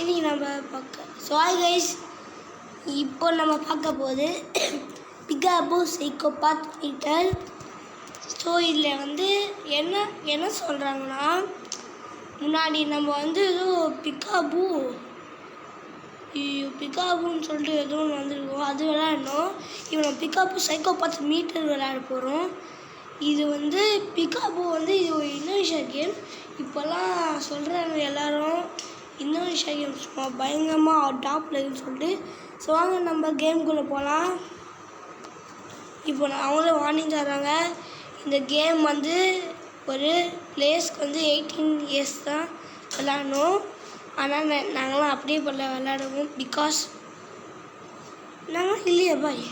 இனி நம்ம hi guys, இப்போ நம்ம பார்க்க போகுது பிகாபு சைக்கோபாத் ஈட்டர். ஸோ இதில் வந்து என்ன சொல்கிறாங்கன்னா, முன்னாடி நம்ம வந்து ஏதோ பிகாபுன்னு சொல்லிட்டு ஏதோ ஒன்று வந்துருக்கோம், அது விளையாடணும். இப்போ நம்ம பிகாபு சைக்கோபாத் மீட்டர் விளையாட போகிறோம். இது வந்து பிகாபு வந்து இது ஒரு இந்தோனேஷியா கேம். இப்போல்லாம் சொல்கிறாங்க எல்லோரும் இந்தோனேஷியா கேம் சும்மா பயங்கரமாக டாப்பில் இருக்குன்னு சொல்லிட்டு. ஸோ வாங்க நம்ம கேமுக்குள்ளே போகலாம். இப்போ அவங்களே வார்னிங் தர்றாங்க, இந்த கேம் வந்து ஒரு பிளேஸ்க்கு வந்து 18 இயர்ஸ் தான் விளையாடணும். ஆனால் நாங்களாம் அப்படியே விளையாடுவோம், பிகாஸ் நாங்கள் இல்லையா பாய்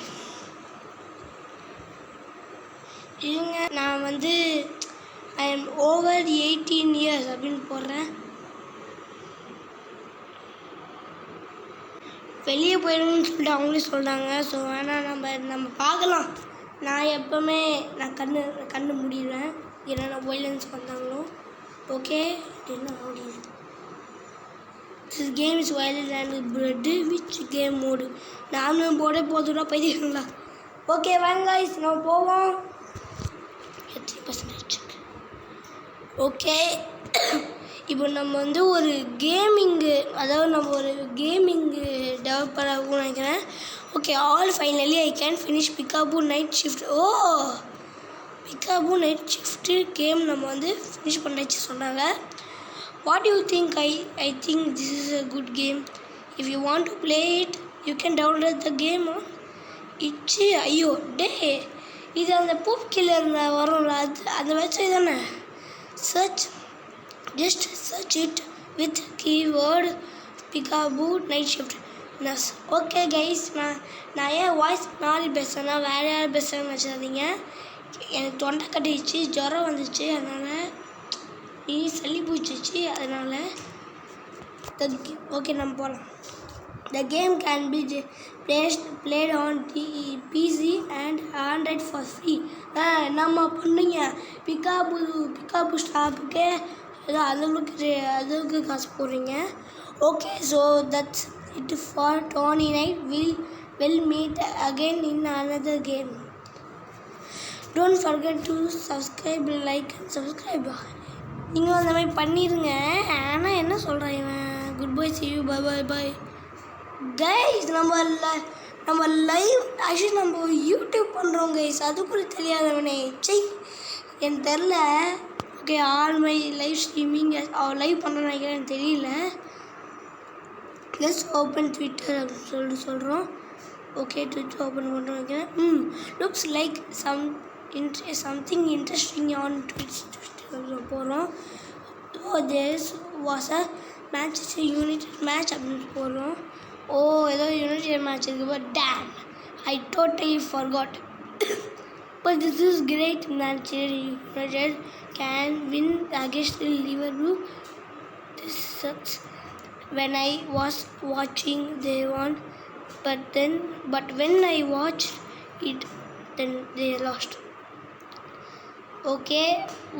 இல்லைங்க. நான் வந்து ஐ எம் ஓவர் 18 இயர்ஸ் அப்படின்னு போடுறேன். வெளியே போயிடணும்னு சொல்லிட்டு அவங்களே சொல்கிறாங்க. ஸோ வேணால் நம்ம பார்க்கலாம். நான் எப்போவுமே கண்ணு முடிடுவேன், என்னென்ன வைலன்ஸ் வந்தாங்களோ. ஓகே, என்ன முடியுது. This game is violence and bread which game mode. நானும் போட போதுன்னா பைத்தியங்களா. ஓகே வாங்க guys, நம்ம போவோம். 3% ஓகே. இப்போ நம்ம வந்து ஒரு கேமிங்கு, அதாவது நம்ம ஒரு கேமிங்கு டெவலப்பர் ஆகும்னு நினைக்கிறேன். Okay, all finally I can finish Peekaboo Night Shift. Peekaboo Night Shift game நம்ம வந்து ஃபினிஷ் பண்ணிச்சு சொன்னாங்க. What you think? I think this is a good game. If you want to play it you can download the game. It's ஐயோ டே, இது அந்த பூப் கில்லரில் வரும்ல, அந்த வெப்சைட் தானே. Just search it with keyword Peekaboo Night Shift. Okay guys, நான் ஏன் voice நாலு பேசுகிறேன்னா வேறு யாரும் பேசுகிறேன்னு வச்சுருந்தீங்க. எனக்கு தொண்டை கட்டிடுச்சு, ஜுரம் வந்துச்சு, அதனால் சளி பூச்சிச்சு, அதனால் ஓகே நம்ம போகலாம். The game can be played on PC and Android for free. நம்ம பண்ணுங்க பிகாபு ஸ்டாப்புக்கு ஏதோ அளவுக்கு காசு போடுறீங்க. Okay, so that's it for 29. We'll meet again in another game. Don't forget to subscribe, like and subscribe. நீங்களும் அந்த மாதிரி பண்ணிடுங்க. ஆனால் என்ன சொல்கிறேன் இவன், good bye, see you, bye. Guys, நம்ம லைவ் ஆக்சுவலி நம்ம யூடியூப் பண்ணுறோம் கைஸ், அது கூட தெரியாதவனே எனக்கு தெரில. Okay, all my live streaming live பண்ணுறேன்னு நினைக்கிறேன், எனக்கு தெரியல. ப்ளஸ் ஓப்பன் ட்விட்டர் அப்படின்னு சொல்லிட்டு சொல்கிறோம். ஓகே, ட்விட்டர் ஓப்பன் பண்ணுறோம் நினைக்கிறேன். Looks like something interesting on Twitter போகிறோம். There was a Manchester United match அப்படின்னு போடுறோம். ஏதோ யுனைடெட் மேட்ச் இருக்குது, but damn I totally forgot. But this is great. Manchester United can win against Liverpool. This sucks. When I was watching, they won. But when I watched it, then they lost. Okay,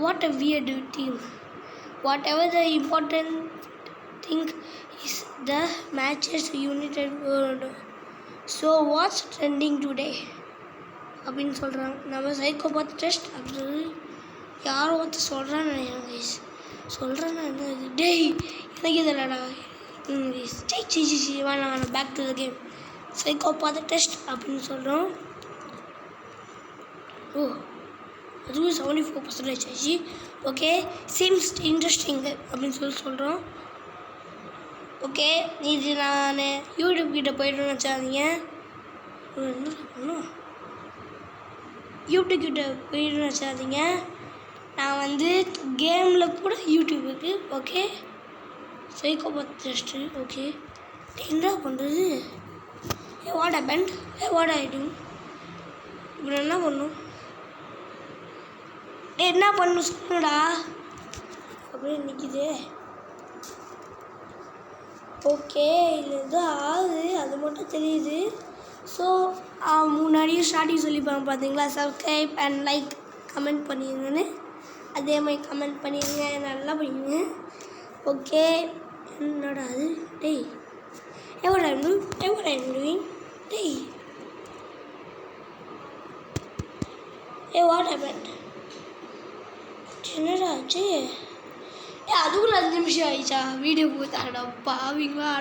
what a weird team. Whatever the important thing is the Manchester United world. So what's trending today? அப்படின்னு சொல்கிறாங்க. நம்ம psychopath test அப்படின்னு யாரோ ஒருத்தர் சொல்கிறான்னு நினைக்கிறேன் guys. சொல்கிறேன்னா என்ன இது டேய், எனக்கு இதல்லடா கைஸ். வேணாம், back to the game. Psychopath test அப்படின்னு சொல்கிறோம். அதுவும் 74% ஆச்சு. ஓகே, சீம்ஸ் இன்ட்ரெஸ்டிங் அப்படின்னு சொல்கிறோம். ஓகே, இது நான் யூடியூப் கிட்டே போய்ட்டு வச்சாதீங்க. என்ன பண்ணணும், யூடியூப் கிட்ட போய்ட்டு வச்சாதீங்க. நான் வந்து கேமில் கூட யூடியூப் இருக்குது. Okay, psychopath test. ஓகே, என்ன பண்ணுறது, what happened, what I do, இப்போ என்ன பண்ணணும், என்ன பண்ணணும் சொல்லுடா, அப்படியே நிற்கிது. ஓகே, இதில் எதோ ஆகுது, அது மட்டும் தெரியுது. ஸோ முன்னாடியும் ஸ்டார்டிங் சொல்லிப்பாங்க பார்த்தீங்களா, சப்ஸ்கிரைப் அண்ட் லைக் கமெண்ட் பண்ணிடுங்கன்னு. அதே மாதிரி கமெண்ட் பண்ணிடுங்க, நல்லா பண்ணிடுங்க. ஓகே, என்னடா அது. Hey, what I'm doing? Hey, what happened? என்னடா ஆச்சு? அதுக்குள்ள 5 நிமிஷம் ஆயிடுச்சா? வீடியோ போட்டு அடா பாவீங்களா.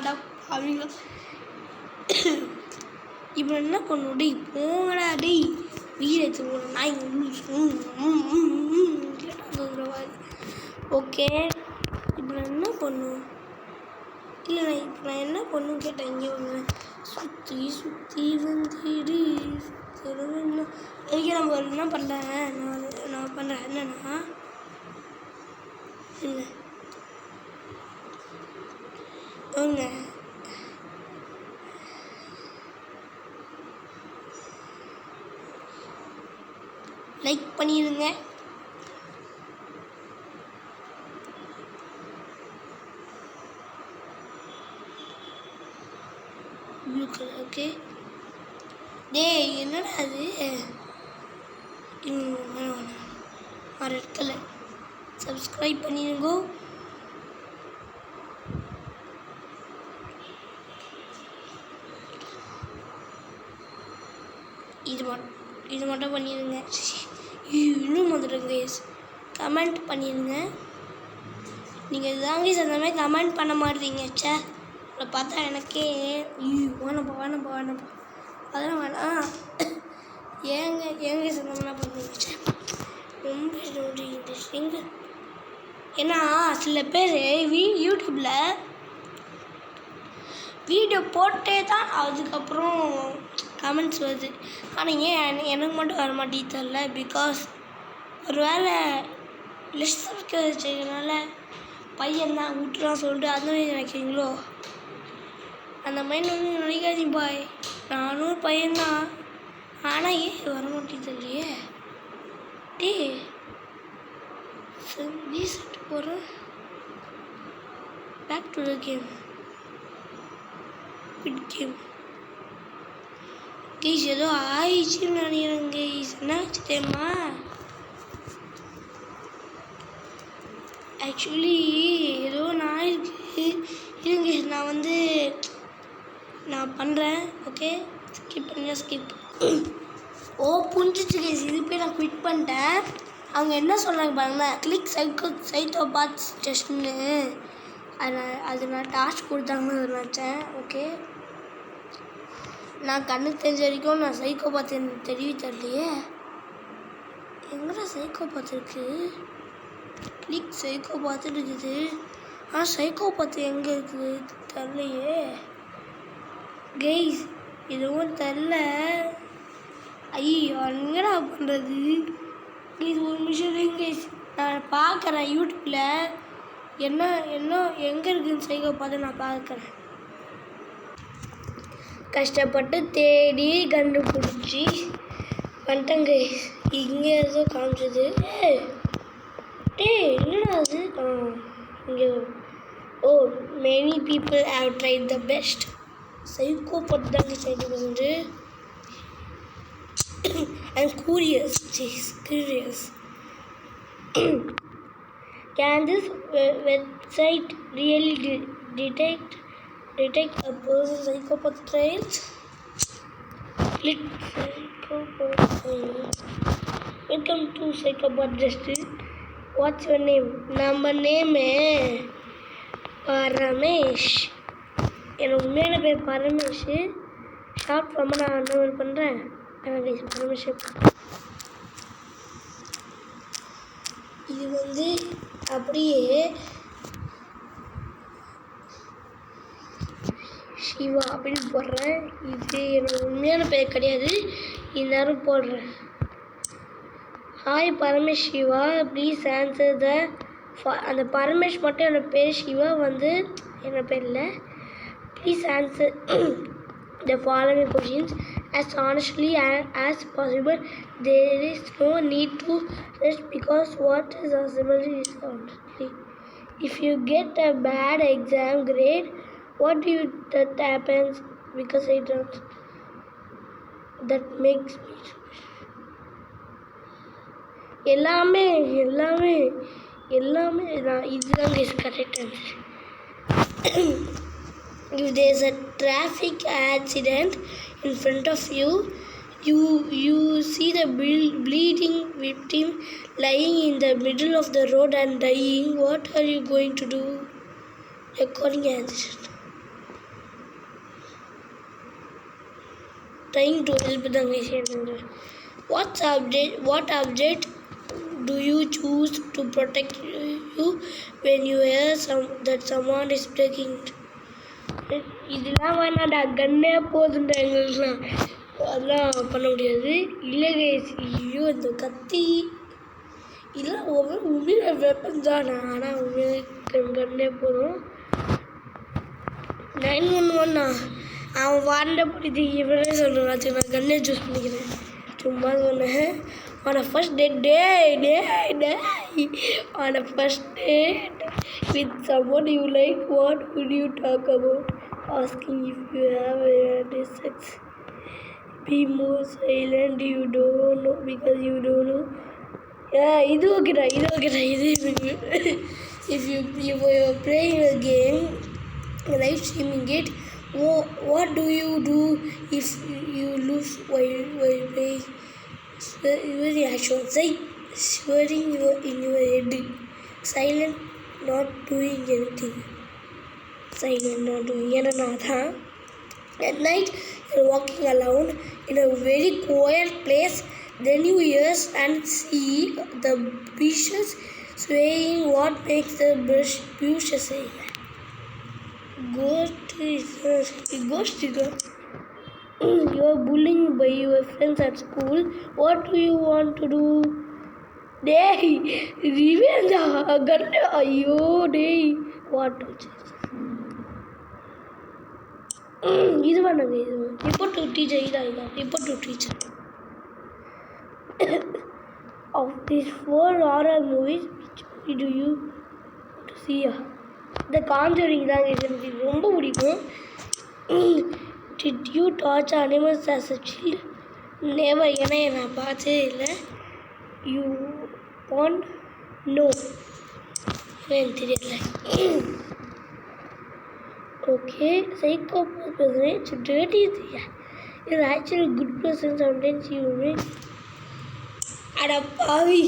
இப்போ என்ன பண்ணும்? டேய் போங்கடா டேய், வீடு எடுத்து நாய். ஓகே, இப்போ நான் என்ன பண்ணும்? இல்லை, இப்போ நான் என்ன பண்ணும் கேட்டேன். இங்கே ஒன்று சுற்றி வந்துடு. அதுக்கே நம்ம என்ன பண்ணுறேன், நான் பண்ணுறேன் என்னன்னா, இல்லை அவங்க லைக் பண்ணிடுங்க. Blue colour. ஓகே, டேய் என்னடா அது? Red colour. சப்ஸ்கிரைப் பண்ணிடுங்க. இது மட்டும் பண்ணிடுங்க. இன்னும் வந்துடுங்க. கமெண்ட் பண்ணிடுங்க. நீங்கள் இதுதாங்க அந்த மாதிரி கமெண்ட் பண்ண மாட்டீங்க. சே, அதை பார்த்தா எனக்கே வேணாப்பா அதெல்லாம் வேணாம். ஏங்க சொன்னோம்னா பண்ணுங்க. ரொம்ப இன்ட்ரெஸ்டிங். ஏன்னா சில பேர் யூடியூப்பில் வீடியோ போட்டே தான் அதுக்கப்புறம் கமெண்ட்ஸ் வருது. ஆனால் ஏன் எனக்கு மட்டும் வர மாட்டேங்குது தெரில. பிகாஸ் ஒரு வேளை லிஸ்ட் வச்சதுனால பையன்தான் விட்டுலாம் சொல்லிட்டு அந்த மாதிரி நினைக்கிறீங்களோ? அந்த மாதிரி ஒன்றும் நினைக்காதீங்க பாய். நானும் பையன்தான், ஆனால் ஏன் வர மாட்டேங்குது இல்லையே? டே ரீசெட் போகிறேன். Back to the game. Game guys ஏதோ ஆயிடுச்சுன்னு நினைக்கிறேன். கைஸ் என்னாச்சு தெரியுமா? ஆக்சுவலி ஏதோ நான் இருங்க, நான் பண்ணுறேன். Okay, skip. ஓ புரிஞ்சிச்சு கைஸ். இது போய் நான் குவிட் பண்ணிட்டேன். அவங்க என்ன சொல்கிறாங்க பாருங்களேன், கிளிக் சைக்கோபாத்ஸ் டெஸ்ட்னு. அது நான் டாஸ்க் கொடுத்தாங்கன்னு நினச்சேன். ஓகே, நான் கண்ணுக்கு தெரிஞ்ச வரைக்கும் நான் சைக்கோபாத் எனக்கு தெரியவே தெரியலையே. எங்கடா சைக்கோபாத் இருக்குது? கிளிக் சைக்கோபாத்து இருக்குது. ஆனால் சைக்கோபாத் எங்கே இருக்குது தெரியலையே கைஸ். எதுவும் தெரில. ஐயோ எங்கடா பண்ணுறது கைஸ்? ஒரு நிமிஷம் கைஸ், நான் பார்க்குறேன் யூடியூப்பில் என்ன எங்கே இருக்குதுன்னு சைக்கோபாத்து நான் பார்க்குறேன். கஷ்டப்பட்டு தேடி கண்டுபிடிச்சி வந்துட்டேன் கைஸ். இங்கே ஏதோ காமிச்சது. என்னடா அது? இங்கே many people have tried the best. Psychopath தான் வந்து I'm curious. Can this website really detect a person's psychopath traits? Click psychopath. Welcome to Psychopath Justice. What's your name? Number name Paramesh. எனக்கு உண்மையான பேர் பரமேஷ். ஷார்ட் ஃபார்மாக நான் என்ன பண்ணுறேன், பரமேஷ். இது வந்து அப்படியே சிவா அப்படின்னு போடுறேன். இது என்னோட உண்மையான பேர் கிடையாது, இந்நேரம் போடுறேன். Hi Paramesh Siva, please answer the. அந்த பரமேஷ் மட்டும் என்னோட பேர், சிவா வந்து என்னோட பேர் இல்லை. Please answer the following questions as honestly as possible. There is no need to rush because what is possible is honestly. If you get a bad exam grade, what do you that happens? Because I don't. That makes me. எல்லாமே நான் இதுதான் correct answer. if there's a traffic accident in front of you, you see the bleeding victim lying in the middle of the road and dying. What are you going to do? Recording answer. Trying to help the mission. What object do you choose to protect you when you hear that someone is breaking it? இதெல்லாம் வேணாண்டா, கண்ணே போதுண்டா எங்களுக்குலாம். அதெல்லாம் பண்ண முடியாது. இல்லை guys, ஐயோ இந்த கத்தி இதெல்லாம் உண்மையில வெப்பன் தான். ஆனால் உண்மையில கண்ணே போதும். 911 அவன் வாண்ட பிடிச்சி இவனே சொல்கிறான். நான் கண்ணே சூஸ் பண்ணிக்கிறேன். சும்மா சொன்னேன். On a first date on a first date with someone you like, what would you talk about? Asking if you have had sex. Be more silent. You don't know because you don't know. Yeah, இது ஓகேடா. If you're playing a game, live streaming it, what do you do if you lose while playing? Very action. Say swearing in your head. Silent, not doing anything. Silent, not doing anything. At night, you're walking alone in a very quiet place. Then you hear and see the bushes swaying. What makes the bushes sway? Ghost. You are bullied by your friends at school. What do you want to do? Day revenge. Gun. Ayyo day. What to change? இது பண்ணுங்க. Report to teacher. Report to teacher. Of these 4 horror movies, which movie do you want to see? The Conjuring தான் எனக்கு ரொம்ப பிடிக்கும். Did you touch animals as a child? Never. ஏன்னா நான் பார்த்ததே இல்லை. You want? No. எனக்கு தெரியல. Okay. Psychopath person. It's dirty. It's actually a good person. Sometimes you make. அட பாவி.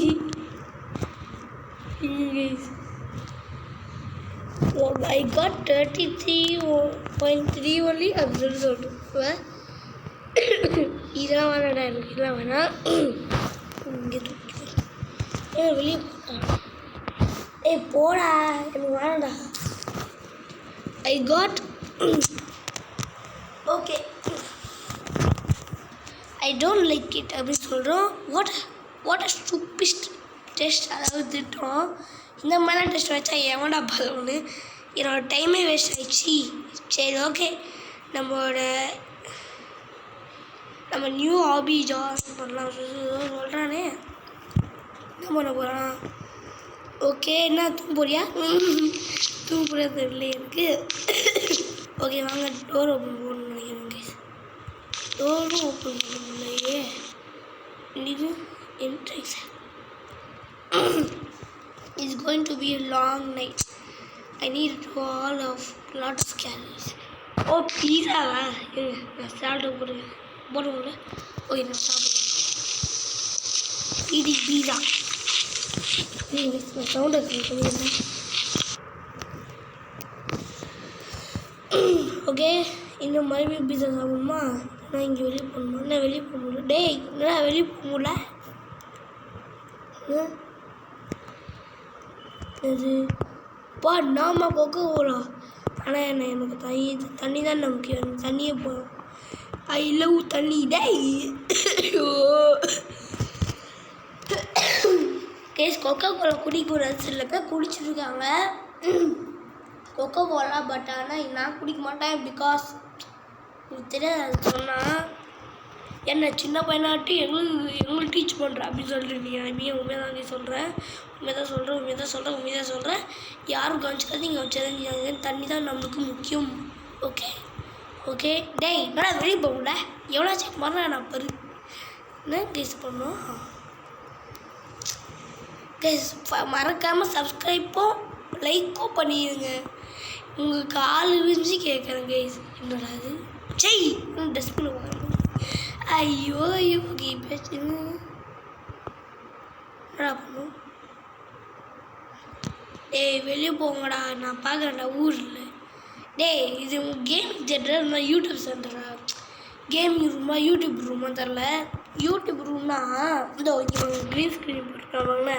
I got 33.3 only. அப்படின்னு சொல்லிட்டு இதெல்லாம் வேணாடா, எனக்கு இதெல்லாம் வேணாம். இங்கே தூக்கி வெளியே போட்டா. போடா, எனக்கு வேணாடா. I got okay. I don't like it அப்படின்னு சொல்கிறோம். what a stupid test. அதாவது திட்டம். இந்த மாதிரிலாம் டெஸ்ட் வச்சா எவன்டா பலன்னு என்னோட டைமே வேஸ்ட் ஆகிடுச்சு. சரி ஓகே, நம்ம நியூ ஹாபி ஜாயின் பண்ணலாம் சொல்கிறானே. என்ன பண்ண போகிறான்? ஓகே, என்ன தூங்க போறியா? தூங்க போறியா தெரியல எனக்கு. ஓகே வாங்க, டோர் ஓப்பன் பண்ணணும்னு நினைக்கிறேன் கைஸ். டோரும் ஓப்பன் பண்ண முடியலையே. இது entries. It's going to be a long night. I need to do lot of calories. Oh, pizza va. நான் சாப்பிட போடுங்க. ஓகே நான் சாப்பிடுறேன். இது பீஸா. நான் சவுண்ட் பண்ணிடுறேன். ஓகே, இன்னும் மறுபடியும் பீஸா சாப்பிடணுமா? நான் இங்கே வெளியே போகணுமா? நான் வெளியே போக முடியல. டேய் என்னடா வெளியே போக முடியல? இது நாம கொக்க போகிறோம். ஆனால் எனக்கு தண்ணி தான் நமக்கு தண்ணியே போகிறோம். ஐ லவ் தண்ணி. டேய் கேஸ் கொக்கோ கோலா குடிக்கூடாது இல்லைக்கா, குடிச்சிருக்காங்க கொக்கோ கோலா. பட் ஆனால் நான் குடிக்க மாட்டேன். பிகாஸ் எனக்கு தெரியாது. சொன்னால் என்ன சின்ன பையனாட்டி எங்களுக்கு டீச் பண்ணுறேன் அப்படின்னு சொல்லிட்டு நீ உண்மையாக தான் சொல்கிறேன். உண்மையாக தான் சொல்கிறேன். யாரும் கவனிச்சுக்காதீங்க, வச்சாதீங்க. தண்ணி தான் நம்மளுக்கு முக்கியம். ஓகே டேய் என்னடா வெளியே போகல? எவ்வளோ செக் பண்ணேன் நான் பரு என்ன கேஸ் பண்ணோம். கேஸ் மறக்காமல் சப்ஸ்கிரைப்பும் லைக்கும் பண்ணிடுங்க. உங்கள் கால் விரிஞ்சு கேட்குறேன் கைஸ். என்னடா அது செய் டஸ்ட்பின் வாங்க. ஐயோ ஐயோ பேச்சு என்னடா பண்ணும். டேய் வெளியே போங்கடா, நான் பார்க்குறேன்டா ஊரில். டேய் இது கேமிங் தேட்டர், நான் யூடியூப் சென்டரா? கேமிங் ரூமா யூடியூப் ரூமா தெரில. யூடியூப் ரூம்னா இதோ இங்கே க்ரீன் ஸ்க்ரீன் போட்டுருக்காங்கண்ணே.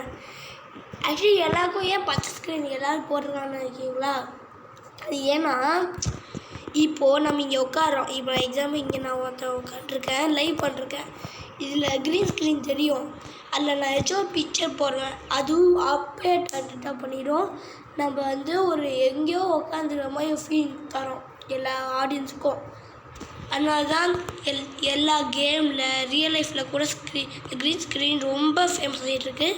ஆக்சுவலி எல்லாருக்கும் ஏன் பச்சை ஸ்க்ரீன் எல்லோரும் போட்டுருக்கான்னு நினைக்கிறீங்களா? அது ஏன்னா இப்போது நம்ம இங்கே உட்காரோம். இப்போ எக்ஸாம்பிள் இங்கே நான் உட்காந்துருக்கேன், லைவ் பண்ணிருக்கேன். இதில் க்ரீன் ஸ்க்ரீன் தெரியும். அதில் நான் ஏதாச்சும் பிக்சர் போடுறேன், அதுவும் அப்டேட் அட்டாக பண்ணிடும். நம்ம வந்து ஒரு எங்கேயோ உட்காந்துக்கிற மாதிரி ஃபீல் தரோம் எல்லா ஆடியன்ஸுக்கும். அதனால தான் எல்லா கேமில் ரியல் லைஃப்பில் கூட க்ரீன் ஸ்க்ரீன் ரொம்ப ஃபேமஸ் ஆகிட்டுருக்கு.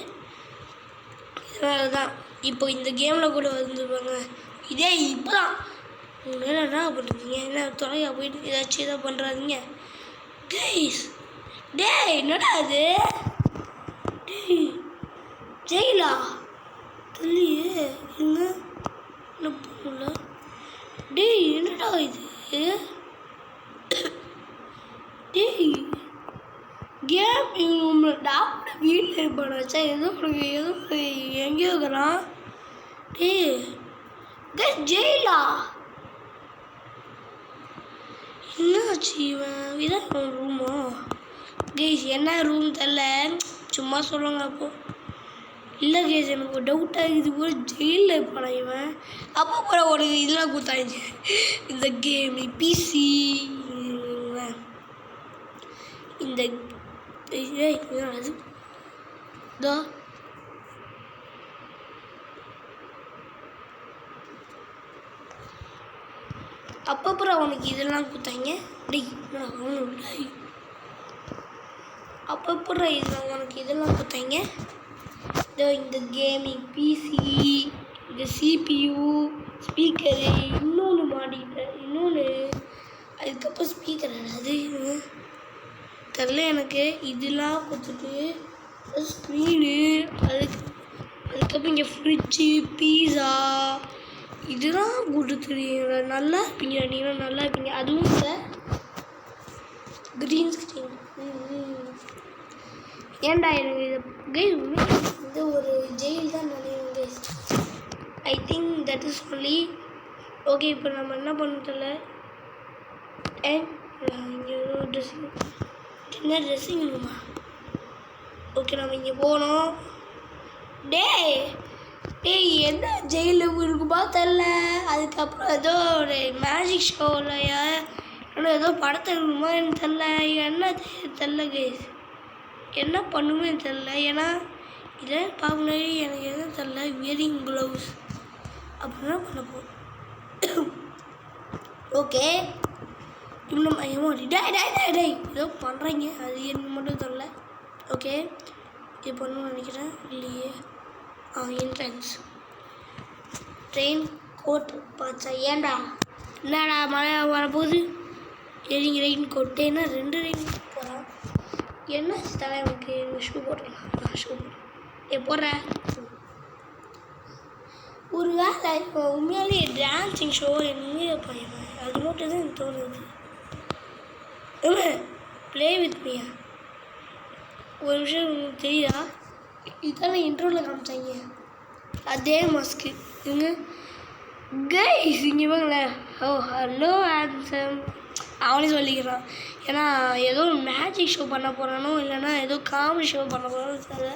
இதனால தான் இப்போ இந்த கேமில் கூட வந்துருப்பாங்க. இதே இப்போ தான் என்ன பண்ணுறீங்க? என்ன தொலையா போயிட்டு ஏதாச்சும் எதாவது பண்ணுறாதீங்க கைஸ். டேய் என்னடா அது? டேய் ஜெயிலா தெரியலையே என்ன என்ன பண்ணல. டேய் என்னடா இது? டேய் கேம் இவங்க டாக்டர் வீட்டில் இருப்பானாச்சா? ஏதோ எங்கேயோ இருக்கிறான். டேய் ஜெயிலா என்னாச்சு? இதான் ரூமோ கேஸ்? என்ன ரூம் தெரில, சும்மா சொல்லுவாங்க. அப்போ இல்லை கேஸ் எனக்கு ஒரு டவுட்டாக இருக்குது, கூட ஜெயிலில் இருப்பானா இவன்? அப்போ போகிற ஒரு இதெல்லாம் கொடுத்தாங்க இந்த கேம் பிசி இந்த அது இதோ அப்பப்புறம் அவனுக்கு இதெல்லாம் கொடுத்தாங்க. அப்பப்புறம் இதில் உனக்கு இதெல்லாம் கொடுத்தாங்க. இதோ இந்த கேமிங் பிசி, இந்த சிபியு, ஸ்பீக்கரு, இன்னொன்று மாட்டிக்கிட்டேன், இன்னொன்று அதுக்கப்புறம் ஸ்பீக்கர் அது தெரில எனக்கு. இதெல்லாம் கொடுத்துட்டு ஸ்க்ரீனு, அதுக்கப்புறம் இங்கே ஃப்ரிட்ஜு, பீஸா இதெல்லாம் கொடுத்துருக்கீங்க. நல்லா இருப்பீங்க நீங்களும், நல்லா இருப்பீங்க. அதுவும் இல்லை க்ரீன் ஸ்க்ரீன். ஏன்டா எனக்கு இது கைஸ் வந்து ஒரு ஜெயில் தான் நினைக்கிறேன் guys. I think that is only okay. இப்போ நம்ம என்ன பண்ணுறதில்ல, இங்கே ட்ரெஸ்ஸிங் என்ன ட்ரெஸ்ஸிங் ரூமா? ஓகே நம்ம இங்கே போனோம். டேய் என்ன ஜெயிலில் இருக்குமா தெரில. அதுக்கப்புறம் ஏதோ ஒரு மேஜிக் ஷோலையா ஏதோ படத்தை இருக்குமா எனக்கு தெரில. என்ன தெரில கைஸ், என்ன பண்ணுமே தெரில. ஏன்னா இதை பார்க்கணும் எனக்கு எதுவும் தெரில. வியரிங் க்ளவுஸ் அப்படின்னா பண்ண போகும். ஓகே இன்னும் டை ஏதோ பண்ணுறீங்க, அது எனக்கு மட்டும் தெரில. ஓகே இது பண்ணணும்னு நினைக்கிறேன். இல்லையே என்ட்ரன்ஸ் ட்ரெயின் கோட் பார்த்தா. ஏன்டா என்னடா மழை வரப்போகுது? எரிங்க ரெயின் கோட்டேன்னா 2 ரெயின் போகிறான். என்ன தலை எனக்கு ஷூ போட்டுடலாம். நான் ஷூ போடுறேன். ஒரு வேலை உண்மையாலே டான்ஸிங் ஷோ உண்மையாக பையன் அது மட்டும் தான் எனக்கு தோணுது. ப்ளே வித் மீயா ஒரு விஷயம் உங்களுக்கு தெரியுதா? இதெல்லாம் இன்ட்ரோவில் காமிச்சாங்க அதே மாஸ்க்கு இவங்க கைஸ். இங்கே வாங்களேன். ஓ ஹலோ ஹேண்ட்ஸம் அவனே சொல்லிக்கிறான். ஏன்னா ஏதோ மேஜிக் ஷோ பண்ண போகிறானோ இல்லைன்னா ஏதோ காமெடி ஷோ பண்ண போகிறானோ தெரியல.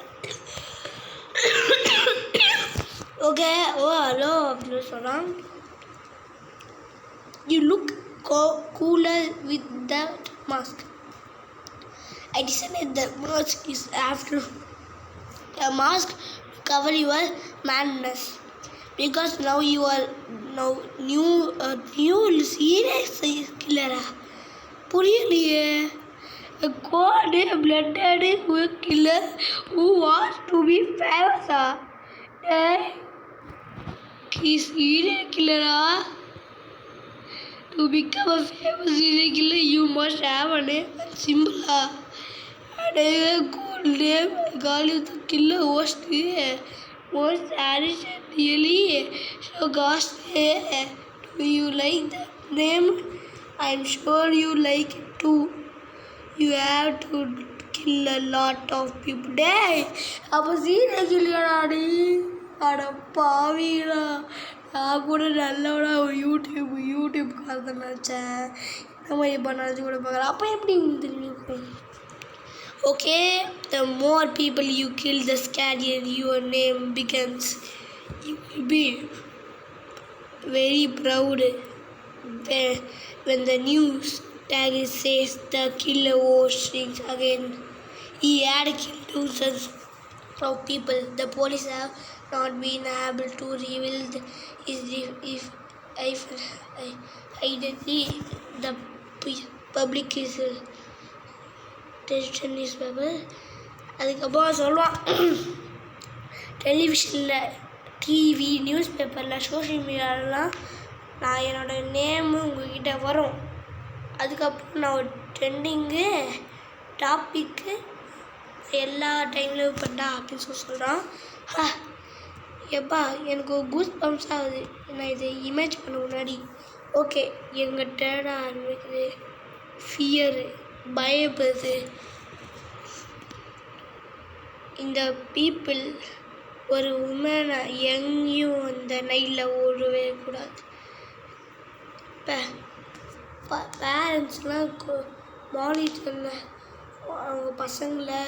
ஓகே ஓ ஹலோ அப்படின்னு சொன்னான். You look cooler with that mask. I decided the mask is after a mask to cover your madness because now you are new serious killer. புரியலையே. A cold-blooded killer who wants to be famous. He's serial killer. To become a famous serial killer, you must have a name and symbol. And a cool name, call you the killer host. Most addition really so ghastly. you like that name? I'm sure you like it too. You have to kill a lot of people. டேய் அப்போ சீனை கில்லியடாடி அட பாவீங்களா நான் கூட நல்லவனா யூடியூப்காரத நினச்சேன் இந்த மாதிரி பண்ணாச்சு கூட பார்க்குறேன் அப்போ எப்படி தெரியும் Okay, the more people you kill, the scarier your name becomes. You will be very proud when the news tag says the killer was shrinks again. He had killed thousands of people. The police have not been able to reveal his identity. The public is news paper அதுக்கப்புறம் சொல்லுவான் டெலிவிஷனில் TV news பேப்பரில் social மீடியாலலாம் நான் என்னோடய name உங்கள்கிட்ட வரும் அதுக்கப்புறம் நான் ஒரு ட்ரெண்டிங்கு டாப்பிக்கு எல்லா டைம்லேயும் பண்ணா அப்படின்னு சொல்கிறான் எப்பா எனக்கு ஒரு கூஸ் பம்ப்ஸ் ஆகுது நான் இதை இமேஜ் பண்ண முன்னாடி ஓகே எங்கிட்ட ஆரம்பிக்குது ஃபியரு பயப்படுது இந்த பீப்புள் ஒரு உமனை எங்கேயும் அந்த நைட்டில் ஓடவே கூடாது பேரண்ட்ஸ்லாம் மானிட்டரில் அவங்க பசங்களை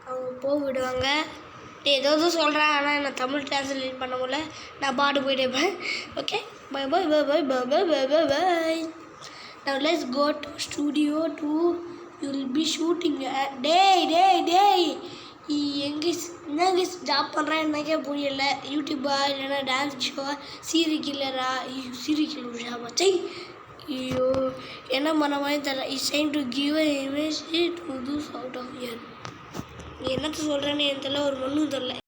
அவங்க போக விடுவாங்க ஏதோ சொல்கிறேன் ஆனால் நான் தமிழ் டிரான்ஸ்லேட் பண்ண முடியல நான் பாட்டு போயிட்டே இருப்பேன் okay bye bye bye bye bye bye bye bye bye Now let's go to studio 2. You'll be shooting. டேய் எங்கே ஜாப் பண்ணுறேன் எனக்கே புரியல யூடியூபா இல்லைன்னா டான்ஸ் ஷோவா சீரியல் கில்லரா ஷாபாச்சை ஐயோ என்ன பண்ண மாதிரி தெரியல it's time to give a image to two out of year நீ என்னத்தை சொல்கிறேன்னு எனக்கு தெரியல ஒரு மண்ணும் தெரில